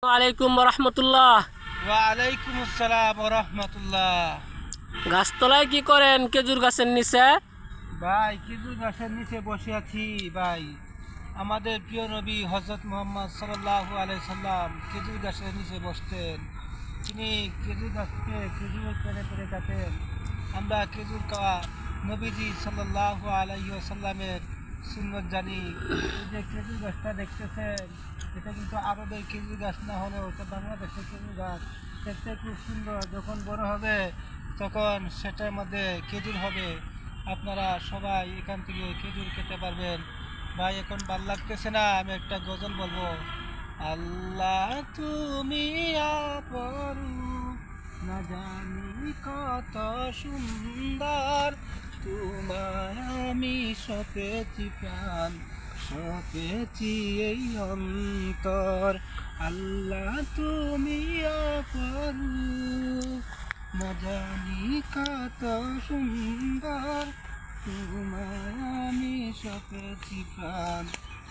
ওয়ালাইকুম রহমতুল্লাহ। ওয়ালাইকুম আসসালাম রহমতুল্লাহ। গাছতলায় কি করেন? খেজুর গাছের নিচে। ভাই খেজুর গাছের নিচে বসে আছি ভাই। আমাদের প্রিয় নবী হযরত মুহাম্মদ সাল্লাল্লাহু আলাইহি সাল্লাম খেজুর গাছের নিচে বসতেন। তিনি খেজুর গাছ থেকে খেজুর পেড়ে পেড়ে খেতেন। আমরা খেজুর খাওয়া নবীজি সাল্লাল্লাহু আলাইহি সাল্লামের সুন্নত জানি। এই যে খেজুর গাছটা দেখতেছেন, এটা কিন্তু আরবের খেজুর গাছ না হলেও এটা বাংলাদেশের খেজুর গাছ। দেখতে খুব সুন্দর। যখন বড় হবে তখন সেটার মধ্যে খেজুর হবে। আপনারা সবাই এখান থেকে খেজুর খেতে পারবেন। ভাই এখন ভাল লাগতেছে না, আমি একটা গজল বলবো। আল্লাহ তুমি আপন, না জানি কত সুন্দর, তোমায় আমি সপেছি প্রাণ, সপেছি এই অন্তর। আল্লাহ তুমি আপন, না জানি কত সুন্দর, তোমায় আমি সপেছি প্রাণ,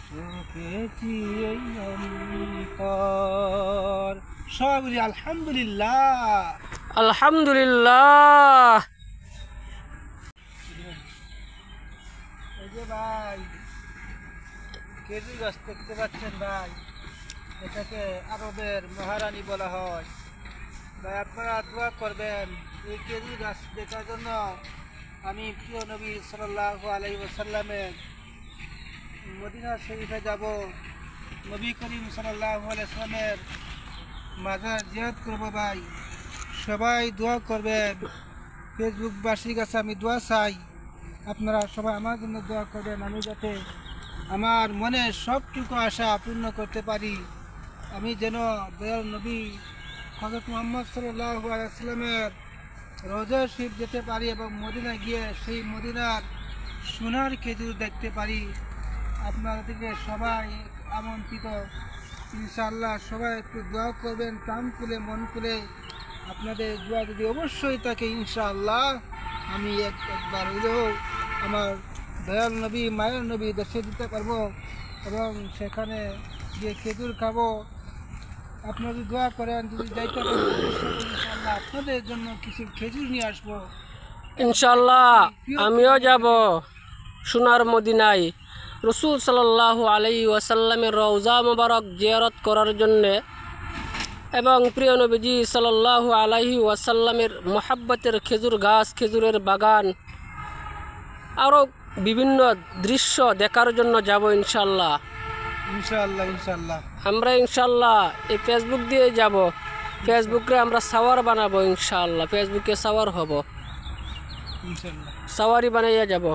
সপেছি এই অন্তর। সবাই বলি আলহামদুলিল্লাহ। আলহামদুলিল্লাহ। এই যে ভাই খেজুর গাছ দেখতে পাচ্ছেন ভাই, এটাকে আরবের মহারানী বলা হয়। ভাই আপনারা দোয়া করবেন এই খেজুর গাছ দেখার জন্য। আমি প্রিয় নবী সাল্লাল্লাহু আলাইহি ওয়াসাল্লামের মদিনা শরীফে যাব। নবী করিম সাল্লাল্লাহু আলাইহি ওয়াসাল্লামের মাজার জিয়ারত করব ভাই। সবাই দোয়া করবেন। ফেসবুকবাসীর কাছে আমি দোয়া চাই, আপনারা সবাই আমার জন্য দোয়া করবেন, আমি যাতে আমার মনের সবটুকু আশা পূর্ণ করতে পারি। আমি যেন দয়াল নবী হযরত মুহাম্মদ সাল্লাল্লাহু আলাইহি ওয়াসাল্লামের রওজা শরীফ যেতে পারি এবং মদিনা গিয়ে সেই মদিনার সোনার খেজুর দেখতে পারি। আপনাদেরকে সবাই আমন্ত্রিত। ইনশাআল্লাহ সবাই একটু দোয়া করবেন প্রাণ খুলে মন খুলে। আপনাদের দোয়া যদি অবশ্যই থাকে ইনশাআল্লাহ আমি একবার হলেও আমার দয়াল নবী মায়ের নবী দেশে দিতে পারবো এবং সেখানে গিয়ে খেজুর খাবো। আপনারা যদি দোয়া করেন, যদি যাইতে পারেন ইনশাআল্লাহ আপনাদের জন্য কিছু খেজুর নিয়ে আসবো। ইনশাল্লাহ আমিও যাব সোনার মদিনায় রসুল সাল্লাল্লাহু আলাইহি ওয়াসাল্লামের রওজা মোবারক জিয়ারত করার জন্যে এবং প্রিয় নবীজি সাল্লাল্লাহু আলাইহি ওয়াসাল্লামের মোহাব্বতের খেজুর গাছ, খেজুরের বাগান, আরও বিভিন্ন দৃশ্য দেখার জন্য যাব ইনশাল্লাহ। ইনশাআল্লাহ ইনশাআল্লাহ আমরা ইনশাল্লাহ এই ফেসবুক দিয়ে যাব। ফেসবুকে আমরা সাওয়ার বানাবো ইনশাল্লাহ। ফেসবুকে সাওয়ার হব, ইনশাআল্লাহ। সাওয়ারি বানাইয়া যাব।